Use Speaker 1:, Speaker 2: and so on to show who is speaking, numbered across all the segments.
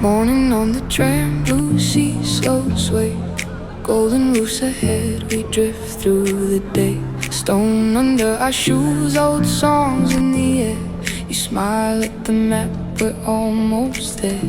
Speaker 1: Morning on the tram, blue sea, slow sway. Golden roofs ahead, we drift through the day. Stone under our shoes, old songs in the air. You smile at the map, we're almost there.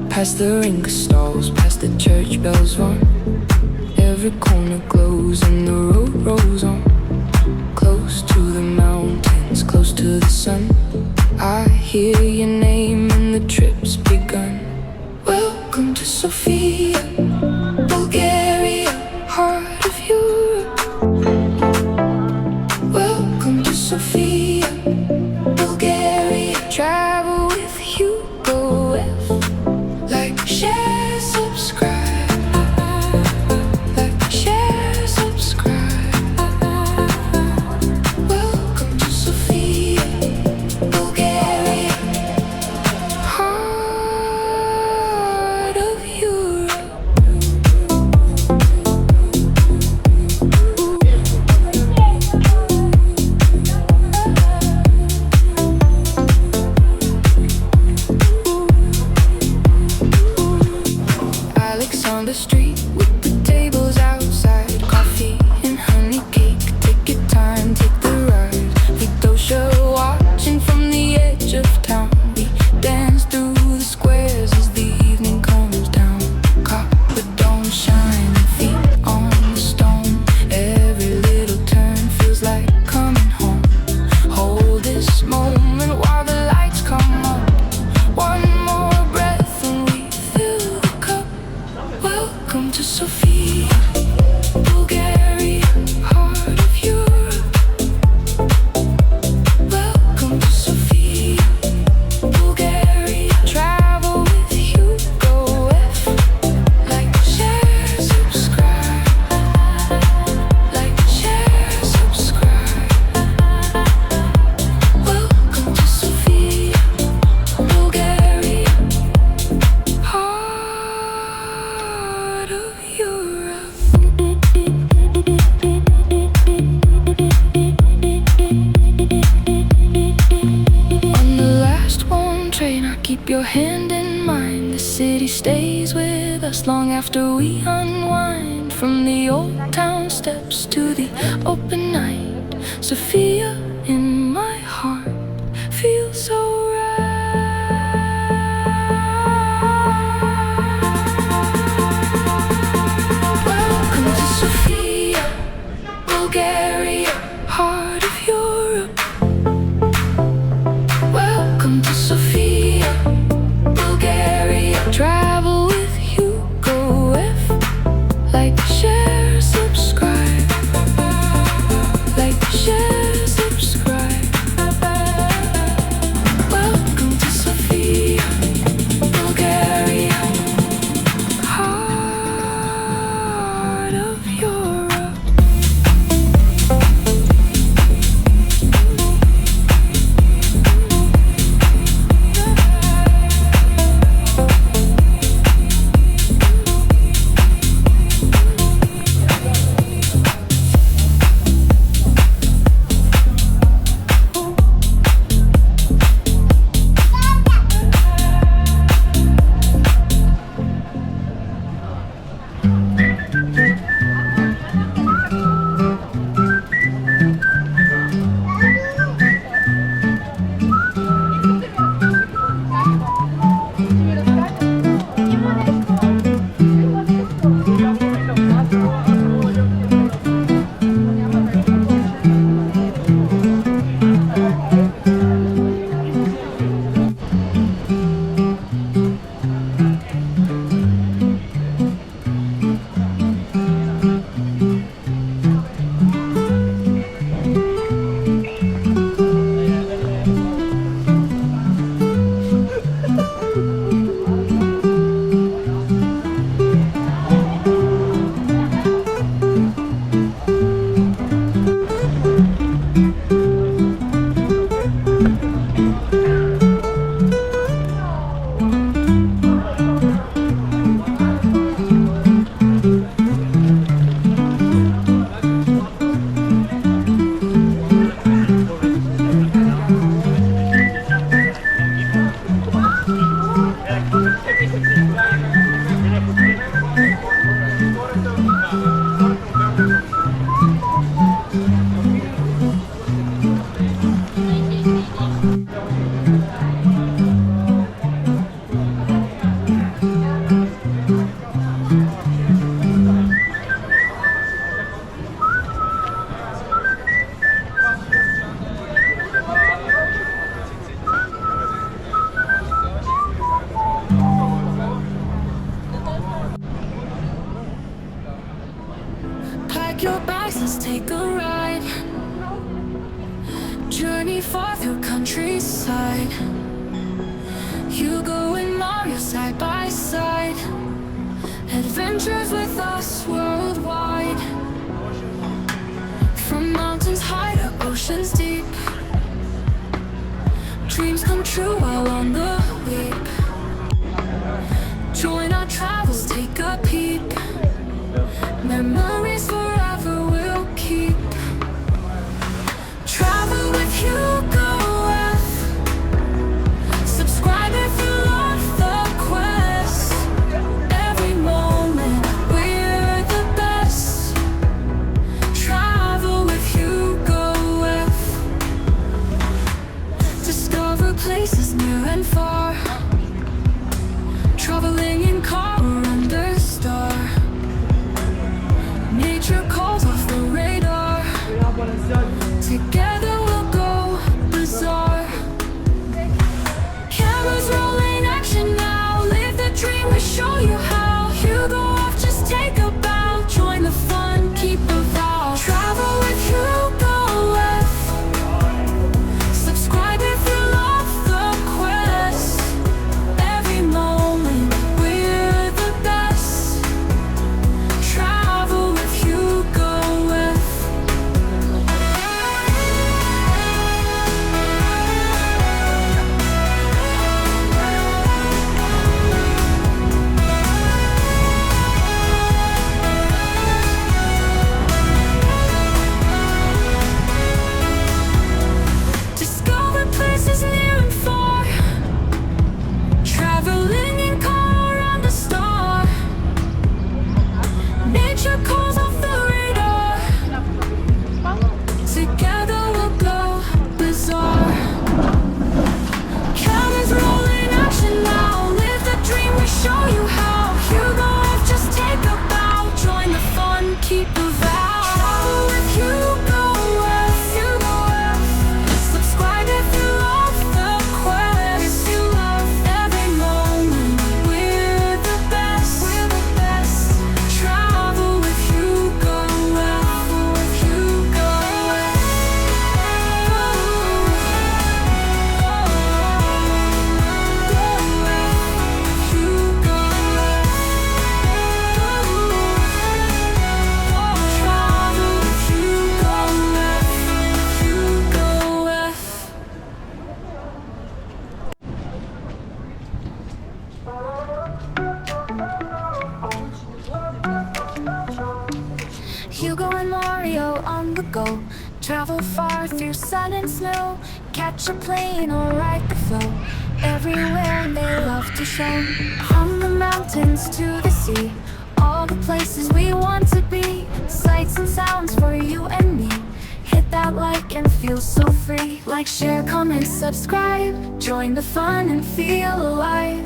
Speaker 1: Past the ring of stalls, past the church bells run. Every corner glows and the road rolls on. Close to the mountains, close to the sun. I hear your name and the trip's begun. Welcome to Sofia, Bulgaria, heart of Europe. Welcome to Sofia, Bulgaria. Travel with HugoF. Like, share, subscribe. Like, share, subscribe. Welcome to Sofia, Bulgaria, heart of Europe. Alexander Street with the tables outside. Coffee and honey cake. Take your time, take the ride. Vitosha watching from the edge of town. We dance through the squares as the evening comes down. Copper dome shine, feet on the stone. Every little turn feels like coming home. Hold this moment while the lights come up. One more breath and we fill the cup. Welcome to Sofia, Bulgaria, heart of Europe. Welcome to Sofia, Bulgaria. Travel with HugoF. Like, share, subscribe. Like, share, subscribe. Welcome to Sofia, Bulgaria, heart of Europe. On the last one train, I keep your hand in mine. The city stays with us long after we unwind. From the old town steps to the open night. Sofia in my heart feels so right. Welcome to Sofia, Bulgaria, heart of Europe. Welcome to Sofia, Bulgaria. Travel with HugoF. Like, share, subscribe. Like, share, subscribe. Hugo and Mario side by side, adventures with us worldwide. From mountains high to oceans deep, dreams come true while on the leap. Join our travels, take a peek. Memories forever we'll keep. Travel with HugoF. Subscribe if you love the quest. Every moment we're the best. Travel with HugoF. Discover places near and far. Traveling in car or under star. Nature calls off the radar. Together we'll go bizarre. Cameras rolling, action now. Live the dream, we show you how. HugoF, just take a bow. Join the fun, keep the vow. Travel with HugoF. Subscribe if you love the quest. Every moment we're the best. Travel with HugoF. Discover places near and far. Traveling in car around the star. Nature calls off the radar. Together we'll go bizarre. Cameras rolling, action now. Live the dream, we show you how. HugoF, just take a bow. Join the fun, keep the vow. Travel with HugoF. Subscribe if you love the quest. You love every moment. We're the best. We're the best. Travel with HugoF. Hugo and Mario on the go. Travel far through sun and snow. Catch a plane or ride the flow. Everywhere they love to show. From the mountains to the sea, all the places we want to be. Sights and sounds for you and me. Hit that like and feel so free. Like, share, comment, subscribe. Join the fun and feel alive.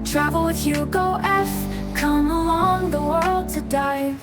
Speaker 1: Travel with HugoF. Come along the world to dive.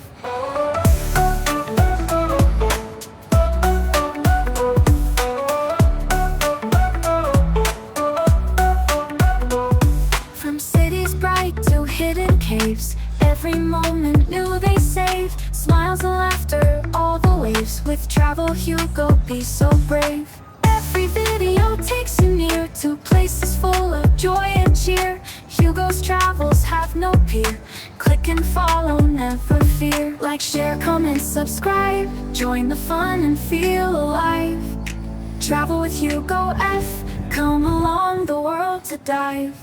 Speaker 1: From cities bright to hidden caves, every moment new they save. Smiles and laughter, all the waves. With Travel Hugo, be so brave. Every video takes you near to places full of joy and cheer. Hugo's travels have no peer. Click and follow, never fear. Like, share, comment, subscribe. Join the fun and feel alive. Travel with HugoF. Come along the world to dive.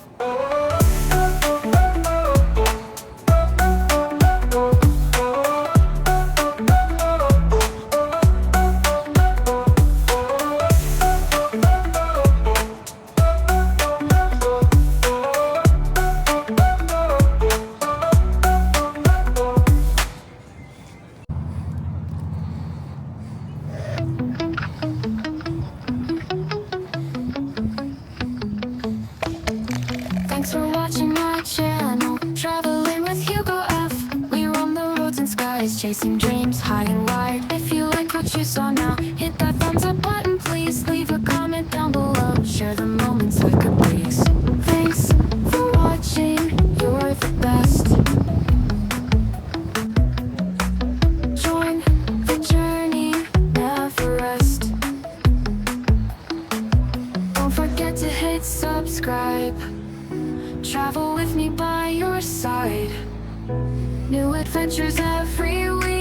Speaker 1: Thanks for watching my channel, Traveling with HugoF. We roam the roads and skies, chasing dreams high and wide. If you like what you saw now, hit that thumbs up button, please. Leave a comment down below, share the moments like a breeze. Thanks for watching, you're the best. Join the journey, never rest. Don't forget to hit hit subscribe. Travel with me by your side. New adventures every week.